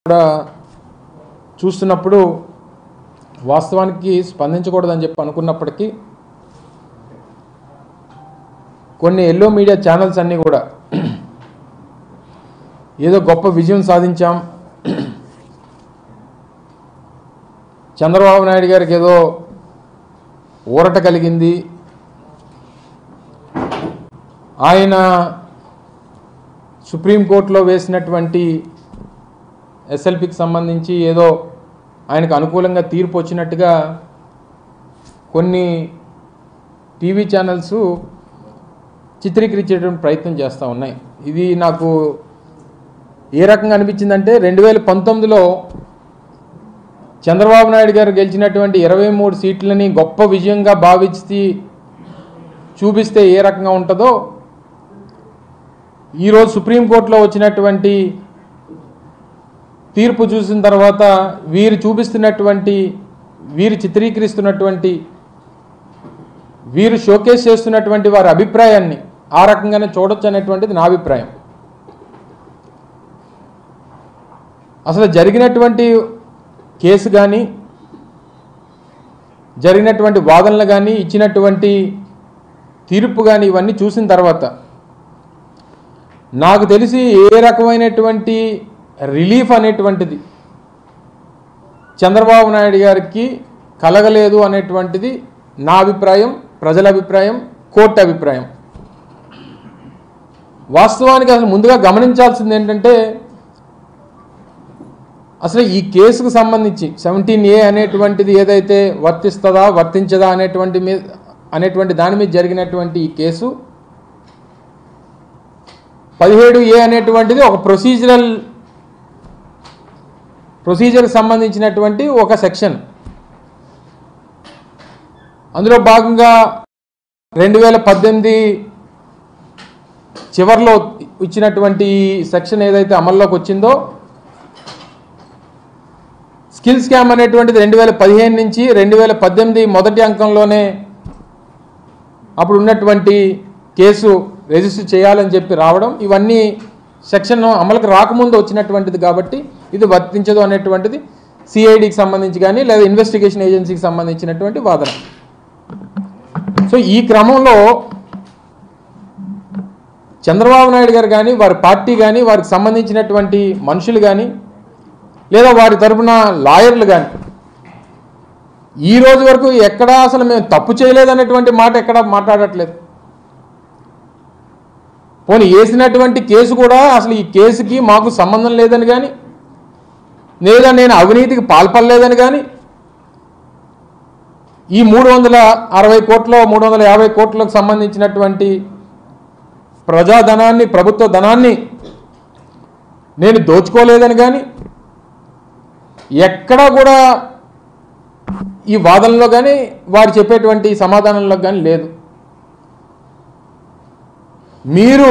కూడా చూస్తున్నప్పుడు వాస్తవానికి స్పందించకూడదని చెప్పి అనుకున్నప్పటికీ కొన్ని ఎల్లో మీడియా ఛానల్స్ అన్నీ కూడా ఏదో గొప్ప విజయం సాధించాం, చంద్రబాబు నాయుడు గారికి ఏదో ఊరట కలిగింది, ఆయన సుప్రీంకోర్టులో వేసినటువంటి ఎస్ఎల్పికి సంబంధించి ఏదో ఆయనకు అనుకూలంగా తీర్పు వచ్చినట్టుగా కొన్ని టీవీ ఛానల్స్ చిత్రీకరించేటువంటి ప్రయత్నం చేస్తూ ఉన్నాయి. ఇది నాకు ఏ రకంగా అనిపించిందంటే 2019లో చంద్రబాబు నాయుడు గారు గెలిచినటువంటి 23 సీట్లని గొప్ప విజయంగా భావించి చూపిస్తే ఏ రకంగా ఉంటుందో ఈరోజు సుప్రీంకోర్టులో వచ్చినటువంటి తీర్పు చూసిన తర్వాత వీరు చూపిస్తున్నటువంటి, వీరు చిత్రీకరిస్తున్నటువంటి, వీరు షోకేస్ చేస్తున్నటువంటి వారి అభిప్రాయాన్ని ఆ రకంగానే చూడొచ్చు అనేటువంటిది నా అభిప్రాయం. అసలు జరిగినటువంటి కేసు కానీ, జరిగినటువంటి వాదనలు కానీ, ఇచ్చినటువంటి తీర్పు కానీ ఇవన్నీ చూసిన తర్వాత నాకు తెలిసి ఏ రకమైనటువంటి రిలీఫ్ అనేటువంటిది చంద్రబాబు నాయుడు గారికి కలగలేదు అనేటువంటిది నా అభిప్రాయం, ప్రజల అభిప్రాయం, కోర్టు అభిప్రాయం. వాస్తవానికి అసలు ముందుగా గమనించాల్సింది ఏంటంటే అసలు ఈ కేసుకు సంబంధించి 17A అనేటువంటిది ఏదైతే వర్తిస్తుందా వర్తించదా అనేటువంటి దాని మీద జరిగినటువంటి ఈ కేసు 17A అనేటువంటిది ఒక ప్రొసీజర్కి సంబంధించినటువంటి ఒక సెక్షన్. అందులో భాగంగా 2018 చివరిలో ఇచ్చినటువంటి సెక్షన్ ఏదైతే అమల్లోకి వచ్చిందో, స్కిల్ స్కామ్ అనేటువంటిది 2015 నుంచి 2018 మొదటి అంకంలోనే అప్పుడు ఉన్నటువంటి కేసు రిజిస్టర్ చేయాలని చెప్పి రావడం, ఇవన్నీ సెక్షన్ అమలుకు రాకముందు వచ్చినటువంటిది కాబట్టి ఇది వర్తించదు అనేటువంటిది సిఐడికి సంబంధించి కానీ లేదా ఇన్వెస్టిగేషన్ ఏజెన్సీకి సంబంధించినటువంటి వాదన. సో ఈ క్రమంలో చంద్రబాబు నాయుడు గారు కానీ, వారి పార్టీ కానీ, వారికి సంబంధించినటువంటి మనుషులు కానీ, లేదా వారి తరఫున లాయర్లు కానీ ఈ రోజు వరకు ఎక్కడా అసలు మేము తప్పు చేయలేదనేటువంటి మాట ఎక్కడా మాట్లాడట్లేదు. పోనీ వేసినటువంటి కేసు కూడా అసలు ఈ కేసుకి మాకు సంబంధం లేదని కానీ, లేదా నేను అవినీతికి పాల్పడలేదని కానీ, ఈ 360 కోట్ల 350 కోట్లకు సంబంధించినటువంటి ప్రజాధనాన్ని, ప్రభుత్వ ధనాన్ని నేను దోచుకోలేదని కానీ ఎక్కడా కూడా ఈ వాదనలో కానీ వారు చెప్పేటువంటి సమాధానంలో కానీ లేదు. మీరు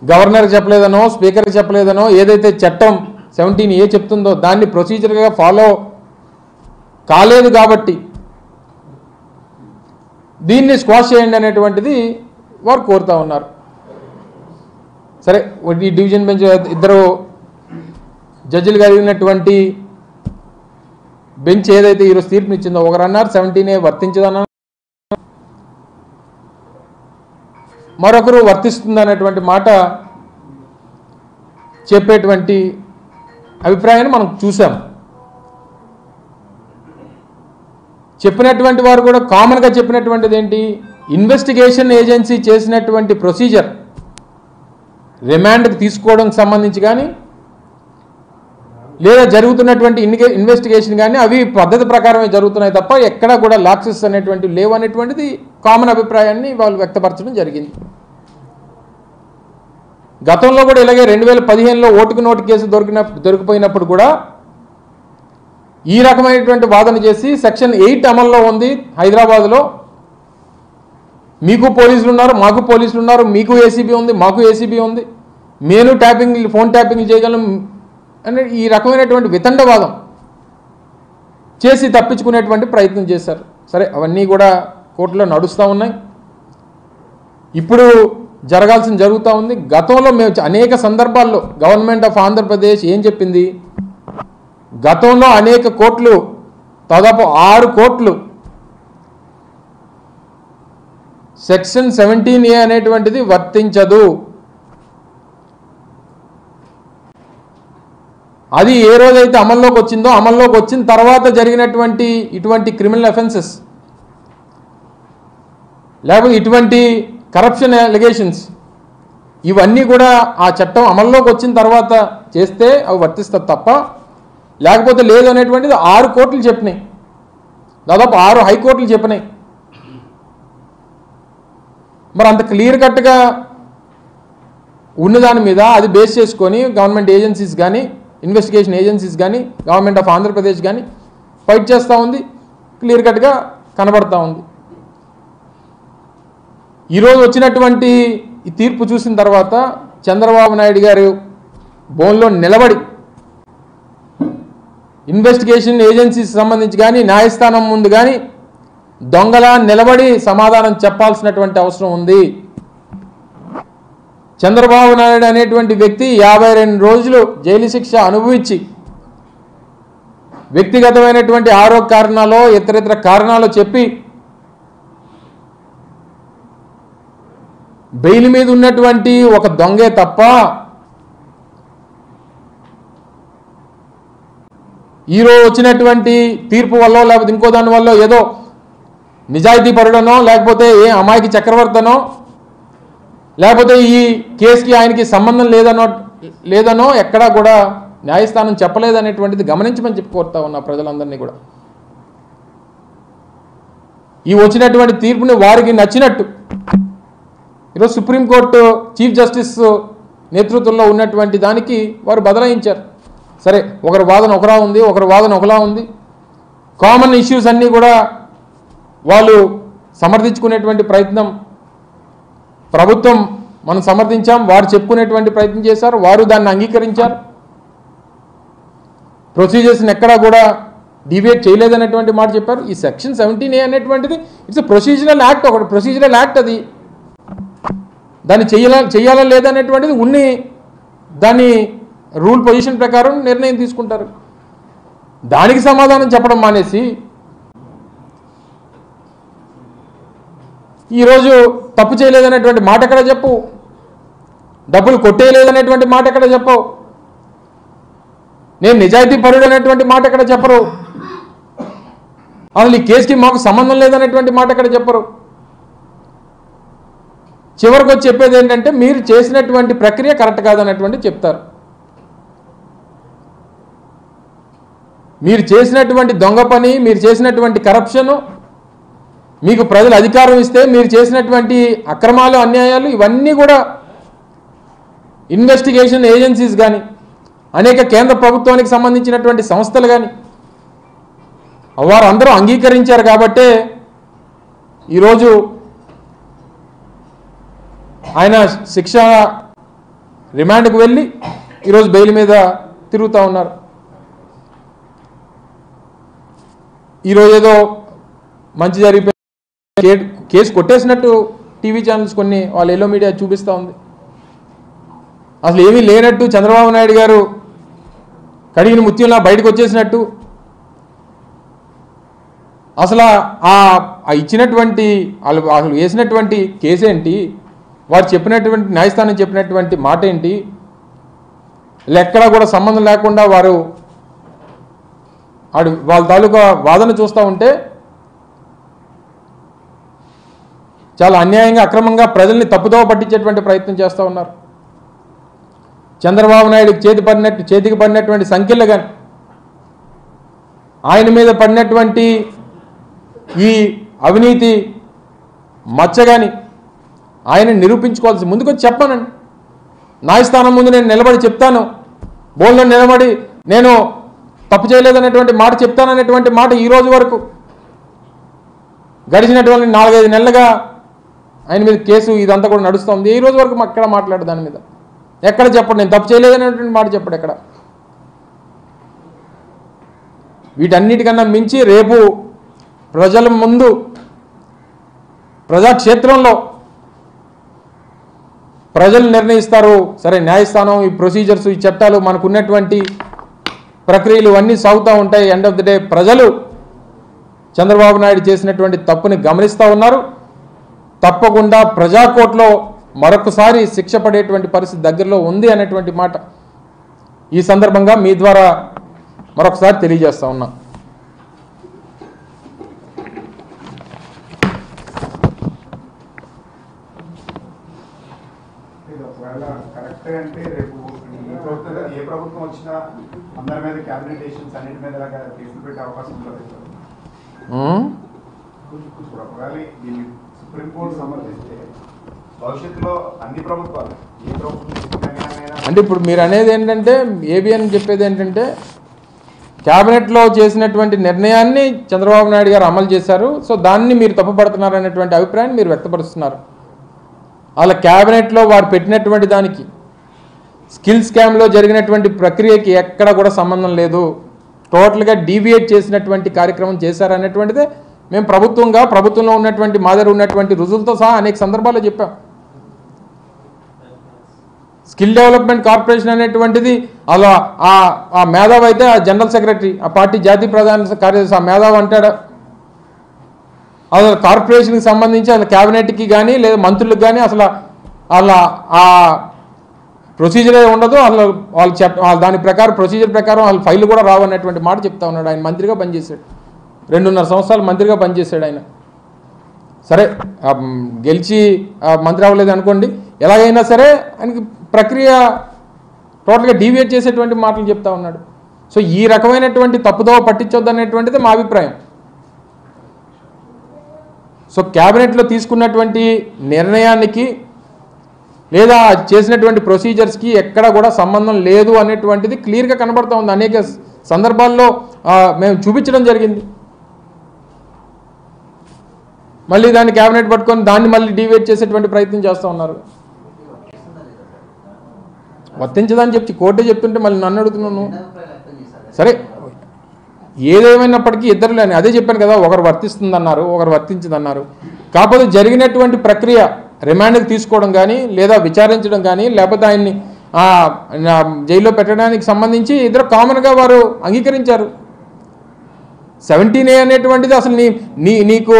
గవర్నర్కి చెప్పలేదనో, స్పీకర్కి చెప్పలేదనో, ఏదైతే చట్టం 17A చెప్తుందో దాన్ని ప్రొసీజర్గా ఫాలో కాలేదు కాబట్టి దీన్ని స్క్వాష్ చేయండి అనేటువంటిది వారు కోరుతూ ఉన్నారు. సరే, ఈ డివిజన్ బెంచ్ ఇద్దరు జడ్జిలు కలిగినటువంటి బెంచ్ ఏదైతే ఈరోజు తీర్పునిచ్చిందో, ఒకరు అన్నారు 17A వర్తించదన్నారు, మరొకరు వర్తిస్తుంది అనేటువంటి మాట చెప్పేటువంటి అభిప్రాయాన్ని మనం చూసాం. చెప్పినటువంటి వారు కూడా కామన్గా చెప్పినటువంటిది ఏంటి, ఇన్వెస్టిగేషన్ ఏజెన్సీ చేసినటువంటి ప్రొసీజర్ రిమాండ్కి తీసుకోవడానికి సంబంధించి కానీ, లేదా జరుగుతున్నటువంటి ఇన్వెస్టిగేషన్ కానీ అవి పద్ధతి ప్రకారమే జరుగుతున్నాయి తప్ప ఎక్కడా కూడా లాక్సెస్ అనేటువంటివి లేవు అనేటువంటిది కామన్ అభిప్రాయాన్ని వాళ్ళు వ్యక్తపరచడం జరిగింది. గతంలో కూడా ఇలాగే 2015లో ఓటుకు నోటు కేసు దొరికిపోయినప్పుడు కూడా ఈ రకమైనటువంటి వాదన చేసి సెక్షన్ 8 అమల్లో ఉంది హైదరాబాద్లో, మీకు పోలీసులు ఉన్నారు, మాకు పోలీసులు ఉన్నారు, మీకు ఏసీబీ ఉంది, మాకు ఏసీబీ ఉంది, మేము ఫోన్ ట్యాపింగ్ చేయగలం అని ఈ రకమైనటువంటి వితండవాదం చేసి తప్పించుకునేటువంటి ప్రయత్నం చేశారు. సరే, అవన్నీ కూడా కోర్టులో నడుస్తూ ఉన్నాయి. ఇప్పుడు జరుగుతూ ఉంది. గతంలో మేము అనేక సందర్భాల్లో గవర్నమెంట్ ఆఫ్ ఆంధ్రప్రదేశ్ ఏం చెప్పింది, గతంలో అనేక కోట్లు, దాదాపు 6 కోట్లు సెక్షన్ 17A అనేటువంటిది వర్తించదు. అది ఏ రోజైతే అమల్లోకి వచ్చిందో, అమల్లోకి వచ్చిన తర్వాత జరిగినటువంటి ఇటువంటి క్రిమినల్ అఫెన్సెస్ లేకపోతే ఇటువంటి కరప్షన్ అలిగేషన్స్ ఇవన్నీ కూడా ఆ చట్టం అమల్లోకి వచ్చిన తర్వాత చేస్తే అవి వర్తిస్తుంది తప్ప లేకపోతే లేదు అనేటువంటిది 6 కోట్లు చెప్పినాయి. దాదాపు 6 హైకోర్టులు చెప్పినాయి. మరి అంత క్లియర్ కట్గా ఉన్నదాని మీద అది బేస్ చేసుకొని గవర్నమెంట్ ఏజెన్సీస్ కానీ, ఇన్వెస్టిగేషన్ ఏజెన్సీస్ కానీ, గవర్నమెంట్ ఆఫ్ ఆంధ్రప్రదేశ్ కానీ ఫైట్ చేస్తూ ఉంది. క్లియర్ కట్గా కనబడతా ఉంది. ఈరోజు వచ్చినటువంటి ఈ తీర్పు చూసిన తర్వాత చంద్రబాబు నాయుడు గారు బోన్లో నిలబడి ఇన్వెస్టిగేషన్ ఏజెన్సీస్ సంబంధించి కానీ, న్యాయస్థానం ముందు కానీ దొంగలా నిలబడి సమాధానం చెప్పాల్సినటువంటి అవసరం ఉంది. చంద్రబాబు నాయుడు అనేటువంటి వ్యక్తి 52 రోజులు జైలు శిక్ష అనుభవించి వ్యక్తిగతమైనటువంటి ఆరోగ్య కారణాలు, ఇతరితర కారణాలు చెప్పి బెయిల్ మీద ఉన్నటువంటి ఒక దొంగే తప్ప ఈరోజు వచ్చినటువంటి తీర్పు వల్ల లేకపోతే ఇంకో దాని వల్ల ఏదో నిజాయితీ పరుడనో లేకపోతే ఏ అమాయకి చక్రవర్తనో లేకపోతే ఈ కేసుకి ఆయనకి సంబంధం లేదనో ఎక్కడా కూడా న్యాయస్థానం చెప్పలేదనేటువంటిది గమనించమని చెప్పి కోరుతా ఉన్నా ప్రజలందరినీ కూడా. ఈ వచ్చినటువంటి తీర్పుని వారికి నచ్చినట్టు ఈరోజు సుప్రీంకోర్టు చీఫ్ జస్టిస్ నేతృత్వంలో ఉన్నటువంటి దానికి వారు బదలాయించారు. సరే, ఒకరి వాదన ఒకలా ఉంది, ఒకరి వాదన ఒకలా ఉంది. కామన్ ఇష్యూస్ అన్నీ కూడా వాళ్ళు సమర్థించుకునేటువంటి ప్రయత్నం, ప్రభుత్వం మనం సమర్థించాం, వారు చెప్పుకునేటువంటి ప్రయత్నం చేశారు, వారు దాన్ని అంగీకరించారు. ప్రొసీజర్స్ని ఎక్కడా కూడా డివియేట్ చేయలేదనేటువంటి మాట చెప్పారు. ఈ సెక్షన్ 17A అనేటువంటిది ఇట్స్ ప్రొసీజరల్ యాక్ట్, ఒకటి ప్రొసీజరల్ యాక్ట్. అది దాన్ని చెయ్యాలా లేదనేటువంటిది ఉన్ని దాన్ని రూల్ పొజిషన్ ప్రకారం నిర్ణయం తీసుకుంటారు. దానికి సమాధానం చెప్పడం మానేసి ఈరోజు తప్పు చేయలేదనేటువంటి మాట ఎక్కడ చెప్పు, డబ్బులు కొట్టేయలేదనేటువంటి మాట ఎక్కడ చెప్పవు, నేను నిజాయితీ పరుడు అనేటువంటి మాట ఎక్కడ చెప్పరు, అసలు ఈ కేసుకి మాకు సంబంధం లేదనేటువంటి మాట ఎక్కడ చెప్పరు. చివరికి వచ్చి చెప్పేది ఏంటంటే మీరు చేసినటువంటి ప్రక్రియ కరెక్ట్ కాదనేటువంటి చెప్తారు. మీరు చేసినటువంటి దొంగ పని, మీరు చేసినటువంటి కరప్షను, మీకు ప్రజలు అధికారం ఇస్తే మీరు చేసినటువంటి అక్రమాలు, అన్యాయాలు ఇవన్నీ కూడా ఇన్వెస్టిగేషన్ ఏజెన్సీస్ కానీ, అనేక కేంద్ర ప్రభుత్వానికి సంబంధించినటువంటి సంస్థలు కానీ వారందరూ అంగీకరించారు. కాబట్టే ఈరోజు ఆయన శిక్ష రిమాండ్కు వెళ్ళి ఈరోజు బెయిల్ మీద తిరుగుతూ ఉన్నారు. ఈరోజు ఏదో మంచి జరిగిపోయి కేసు కొట్టేసినట్టు టీవీ ఛానల్స్ కొన్ని వాళ్ళ ఎల్లో మీడియా చూపిస్తూ ఉంది. అసలు ఏమీ లేనట్టు చంద్రబాబు నాయుడు గారు కడిగిన ముత్యంలా బయటకు వచ్చేసినట్టు, అసలు ఆ ఇచ్చినటువంటి అసలు వేసినటువంటి కేసు ఏంటి, వారు చెప్పినటువంటి న్యాయస్థానం చెప్పినటువంటి మాట ఏంటి, ఎక్కడా కూడా సంబంధం లేకుండా వాళ్ళ తాలూకా వాదన చూస్తూ ఉంటే చాలా అన్యాయంగా, అక్రమంగా ప్రజల్ని తప్పుదోవ పట్టించేటువంటి ప్రయత్నం చేస్తూ ఉన్నారు. చంద్రబాబు నాయుడుకి చేతికి పడినటువంటి సంఖ్యలు కానీ, ఆయన మీద పడినటువంటి ఈ అవినీతి మచ్చ కానీ ఆయన నిరూపించుకోవాల్సి ముందుకొచ్చి చెప్పానండి. న్యాయస్థానం ముందు నేను నిలబడి చెప్తాను, బోల్లో నిలబడి నేను తప్పు చేయలేదనేటువంటి మాట చెప్తాననేటువంటి మాట ఈ రోజు వరకు గడిచినటువంటి 4-5 నెలలుగా ఆయన మీద కేసు ఇదంతా కూడా నడుస్తుంది. ఈ రోజు వరకు ఎక్కడ మాట్లాడు దాని మీద, ఎక్కడ చెప్పడు నేను తప్పు చేయలేదనేటువంటి మాట చెప్పడు ఎక్కడ. వీటన్నిటికన్నా మించి రేపు ప్రజల ముందు ప్రజాక్షేత్రంలో ప్రజలు నిర్ణయిస్తారు. సరే, న్యాయస్థానం, ఈ ప్రొసీజర్స్, ఈ చట్టాలు, మనకున్నటువంటి ప్రక్రియలు అన్నీ సాగుతూ ఉంటాయి. ఎండ్ ఆఫ్ ది డే ప్రజలు చంద్రబాబు నాయుడు చేసినటువంటి తప్పుని గమనిస్తూ ఉన్నారు. తప్పకుండా ప్రజాకోర్టులో మరొకసారి శిక్ష పడేటువంటి పరిస్థితి దగ్గరలో ఉంది అనేటువంటి మాట ఈ సందర్భంగా మీ ద్వారా మరొకసారి తెలియజేస్తా ఉన్నా. కరెక్టే అంటే రేపు ఏ ప్రభుత్వం వచ్చినా అందరి మీద క్యాబినెట్ డెసిషన్స్ అన్నిటి మీద కేసులు పెట్టే అవకాశం ఉంటుంది. ఒకవేళ దీన్ని సుప్రీంకోర్టు సమర్థిస్తే భవిష్యత్తులో అన్ని ప్రభుత్వాలు ఏ ప్రభుత్వం అంటే ఇప్పుడు మీరు అనేది ఏంటంటే, ఏబిఎన్ చెప్పేది ఏంటంటే, క్యాబినెట్లో చేసినటువంటి నిర్ణయాన్ని చంద్రబాబు నాయుడు గారు అమలు చేశారు, సో దాన్ని మీరు తప్పుపడుతున్నారు అనేటువంటి అభిప్రాయాన్ని మీరు వ్యక్తపరుస్తున్నారు. అలా క్యాబినెట్లో వారు పెట్టినటువంటి దానికి స్కిల్ స్కామ్లో జరిగినటువంటి ప్రక్రియకి ఎక్కడ కూడా సంబంధం లేదు, టోటల్గా డీవియేట్ చేసినటువంటి కార్యక్రమం చేశారనేటువంటిదే మేము ప్రభుత్వంలో ఉన్నటువంటి మా దగ్గర ఉన్నటువంటి రుజువులతో సహా అనేక సందర్భాల్లో చెప్పాం. స్కిల్ డెవలప్మెంట్ కార్పొరేషన్ అనేటువంటిది అలా ఆ మేధావి అయితే ఆ జనరల్ సెక్రటరీ, ఆ పార్టీ జాతీయ ప్రధాన కార్యదర్శి ఆ మేధావి అంటాడు. అసలు కార్పొరేషన్కి సంబంధించి అసలు క్యాబినెట్కి కానీ లేదా మంత్రులకు కానీ అసలు అలా ఆ ప్రొసీజరే ఉండదు. అసలు వాళ్ళు దాని ప్రకారం ప్రొసీజర్ ప్రకారం వాళ్ళ ఫైల్ కూడా రావన్నటువంటి మాట చెప్తా ఉన్నాడు. ఆయన మంత్రిగా పనిచేశాడు, 2.5 సంవత్సరాలు మంత్రిగా పనిచేశాడు ఆయన. సరే, గెలిచి మంత్రి అవ్వలేదు అనుకోండి, ఎలాగైనా సరే ఆయనకి ప్రక్రియ టోటల్గా డీవియేట్ చేసేటువంటి మాటలు చెప్తా ఉన్నాడు. సో ఈ రకమైనటువంటి తప్పుదోవ పట్టించొద్దు అనేటువంటిది మా అభిప్రాయం. సో క్యాబినెట్లో తీసుకున్నటువంటి నిర్ణయానికి లేదా చేసినటువంటి ప్రొసీజర్స్కి ఎక్కడ కూడా సంబంధం లేదు అనేటువంటిది క్లియర్గా కనబడుతూ ఉంది. అనేక సందర్భాల్లో మేము చూపించడం జరిగింది. మళ్ళీ దాన్ని క్యాబినెట్ పట్టుకొని దాన్ని మళ్ళీ డీవియేట్ చేసేటువంటి ప్రయత్నం చేస్తూ ఉన్నారు. వర్తించదని చెప్పి కోర్టే చెప్తుంటే మళ్ళీ నన్ను అడుగుతున్నాను. సరే, ఏదేమైనప్పటికీ ఇద్దరు లేని అదే చెప్పాను కదా, ఒకరు వర్తిస్తుందన్నారు, ఒకరు వర్తించదన్నారు. కాకపోతే జరిగినటువంటి ప్రక్రియ రిమాండ్కి తీసుకోవడం కానీ లేదా విచారించడం కానీ లేకపోతే ఆయన్ని జైల్లో పెట్టడానికి సంబంధించి ఇద్దరు కామన్గా వారు అంగీకరించారు. 17A అనేటువంటిది అసలు నీకు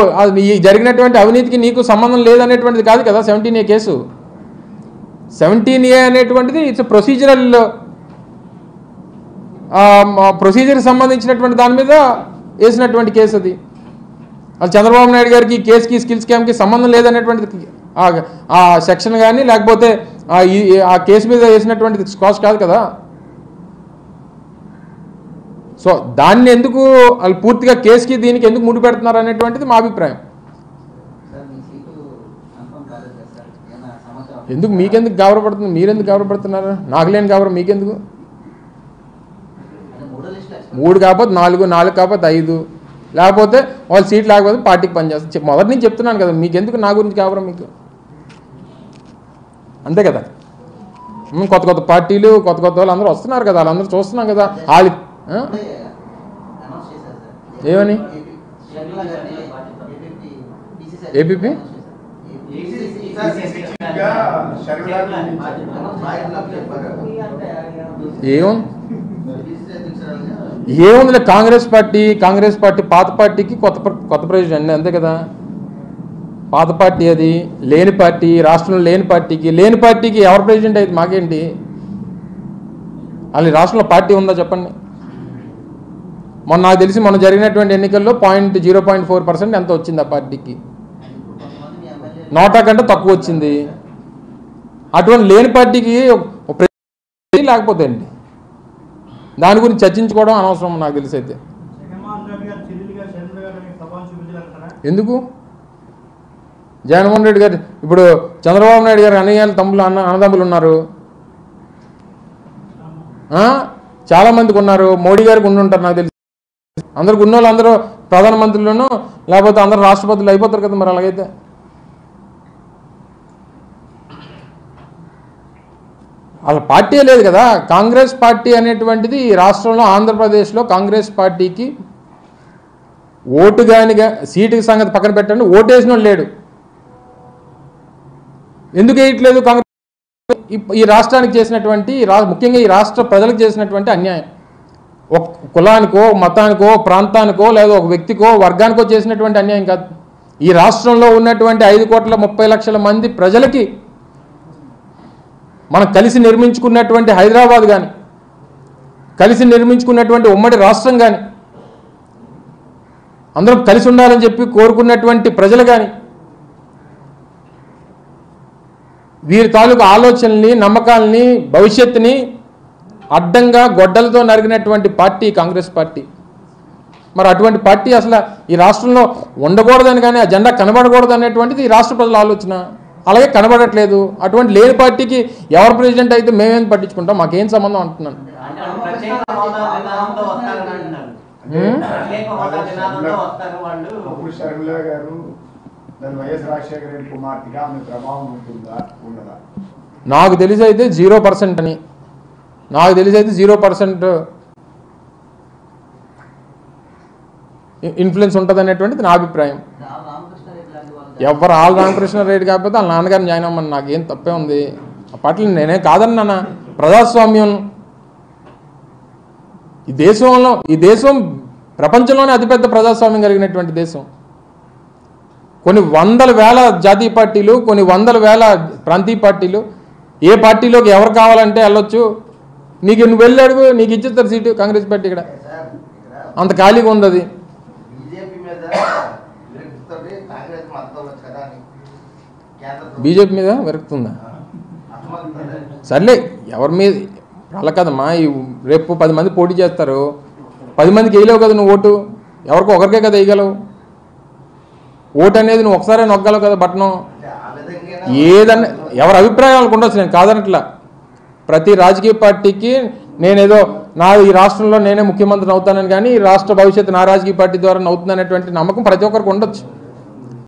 జరిగినటువంటి అవినీతికి నీకు సంబంధం లేదనేటువంటిది కాదు కదా 17A కేసు. 17A అనేటువంటిది ఇట్స్ ప్రొసీజర్కి సంబంధించినటువంటి దాని మీద వేసినటువంటి కేసు అది. అది చంద్రబాబు నాయుడు గారికి కేసుకి స్కిల్ స్కామ్కి సంబంధం లేదనేటువంటిది ఆ సెక్షన్ కానీ లేకపోతే ఆ కేసు మీద వేసినటువంటిది స్కాచ్ కాదు కదా. సో దాన్ని ఎందుకు వాళ్ళు పూర్తిగా కేసుకి దీనికి ఎందుకు ముడి పెడుతున్నారు అనేటువంటిది మా అభిప్రాయం. ఎందుకు మీకెందుకు గౌరవపడుతుంది, మీరెందుకు గౌరవపడుతున్నారు? నాకు లేని గౌరవం మీకెందుకు? 3 కాకపోతే 4, 4 కాకపోతే 5, లేకపోతే వాళ్ళు సీట్ లేకపోతే పార్టీకి పనిచేస్తారు. మొదటి నుంచి చెప్తున్నాను కదా, మీకెందుకు నా గురించి గౌరవం మీకు? అంతే కదా. కొత్త పార్టీలు కొత్త వాళ్ళు అందరూ వస్తున్నారు కదా, వాళ్ళందరూ చూస్తున్నాం కదా. వాళ్ళు ఏమని ఏపీపీ ఏముందిలే, కాంగ్రెస్ పార్టీ పాత పార్టీకి కొత్త ప్రెసిడెంట్ అంతే కదా. పాత పార్టీ అది, లేని పార్టీ, రాష్ట్రంలో లేని పార్టీకి ఎవరు ప్రెసిడెంట్ అయితే మాకేంటి? అది రాష్ట్రంలో పార్టీ ఉందా చెప్పండి. నాకు తెలిసి మొన్న జరిగినటువంటి ఎన్నికల్లో 0.4% ఎంత వచ్చింది ఆ పార్టీకి, నోటా కంటే తక్కువ వచ్చింది. అటువంటి లేని పార్టీకి లేకపోతే అండి దాని గురించి చర్చించుకోవడం అనవసరం నాకు తెలిసి. అయితే ఎందుకు జగన్మోహన్ రెడ్డి గారు ఇప్పుడు చంద్రబాబు నాయుడు గారు అన్నదమ్ములు ఉన్నారు, చాలామందికి ఉన్నారు. మోడీ గారికి ఉండుంటారు నాకు తెలిసి. అందరికి ఉన్న వాళ్ళు అందరూ ప్రధానమంత్రులను లేకపోతే అందరూ రాష్ట్రపతులు అయిపోతారు కదా. మరి అలాగైతే అసలు పార్టీ లేదు కదా. కాంగ్రెస్ పార్టీ అనేటువంటిది ఈ రాష్ట్రంలో ఆంధ్రప్రదేశ్లో కాంగ్రెస్ పార్టీకి ఓటు కానిగా సీటు సంగతి పక్కన పెట్టండి, ఓటేసిన లేడు. ఎందుకు వేయట్లేదు కాంగ్రెస్? ఈ రాష్ట్రానికి చేసినటువంటి ముఖ్యంగా ఈ రాష్ట్ర ప్రజలకు చేసినటువంటి అన్యాయం. ఒక కులానికో మతానికో ప్రాంతానికో లేదా ఒక వ్యక్తికో వర్గానికో చేసినటువంటి అన్యాయం కాదు. ఈ రాష్ట్రంలో ఉన్నటువంటి 5,30,00,000 మంది ప్రజలకి మనం కలిసి నిర్మించుకున్నటువంటి హైదరాబాద్ కానీ, కలిసి నిర్మించుకున్నటువంటి ఉమ్మడి రాష్ట్రం కానీ, అందరం కలిసి ఉండాలని చెప్పి కోరుకున్నటువంటి ప్రజలు కానీ, వీరి తాలూకు ఆలోచనల్ని, నమ్మకాలని, భవిష్యత్తుని అడ్డంగా గొడ్డలతో నరిగినటువంటి పార్టీ కాంగ్రెస్ పార్టీ. మరి అటువంటి పార్టీ అసలు ఈ రాష్ట్రంలో ఉండకూడదని కానీ, ఆ జెండా కనబడకూడదు అనేటువంటిది ఈ రాష్ట్ర ప్రజల ఆలోచన. అలాగే కనబడట్లేదు. అటువంటి లేని పార్టీకి ఎవరు ప్రెసిడెంట్ అయితే మేమేం పట్టించుకుంటాం, మాకేం సంబంధం అంటున్నాను. నాకు తెలిసి అయితే 0% అని, నాకు తెలిసి అయితే 0% ఇన్ఫ్లుయెన్స్ ఉంటుంది అనేటువంటిది నా అభిప్రాయం. ఎవరు ఆల్ రామకృష్ణారెడ్డి కాకపోతే వాళ్ళ నాన్నగారిని జాయిన్ అవ్వమని నాకేం తప్పే ఉంది. ఆ పార్టీలు నేనే కాదన్నా. ప్రజాస్వామ్యం ఈ దేశం ప్రపంచంలోనే అతిపెద్ద ప్రజాస్వామ్యం కలిగినటువంటి దేశం. కొన్ని వందల వేల జాతీయ పార్టీలు, కొన్ని వందల వేల ప్రాంతీయ పార్టీలు. ఏ పార్టీలోకి ఎవరు కావాలంటే వెళ్ళొచ్చు. నువ్వు వెళ్ళి అడుగు, నీకు ఇచ్చేస్తారు సీటు. కాంగ్రెస్ పార్టీ ఇక్కడ అంత ఖాళీగా ఉంది. అది బీజేపీ మీద వెరుకుతుందా? సర్లే, ఎవరి మీద అలా కదమ్మా. రేపు 10 మంది పోటీ చేస్తారు. 10 మందికి వేయలేవు కదా నువ్వు ఓటు. ఎవరికో ఒకరికే కదా వేయగలవు. ఓటు అనేది నువ్వు ఒకసారి నొక్కగలవు కదా బటను. ఏదన్నా ఎవరి అభిప్రాయాలకు ఉండొచ్చు, నేను కాదనట్లా. ప్రతి రాజకీయ పార్టీకి నేనేదో ఈ రాష్ట్రంలో నేనే ముఖ్యమంత్రిని అవుతానని కానీ, ఈ రాష్ట్ర భవిష్యత్తు నా రాజకీయ పార్టీ ద్వారా అవుతుందనేటువంటి నమ్మకం ప్రతి ఒక్కరికి ఉండొచ్చు.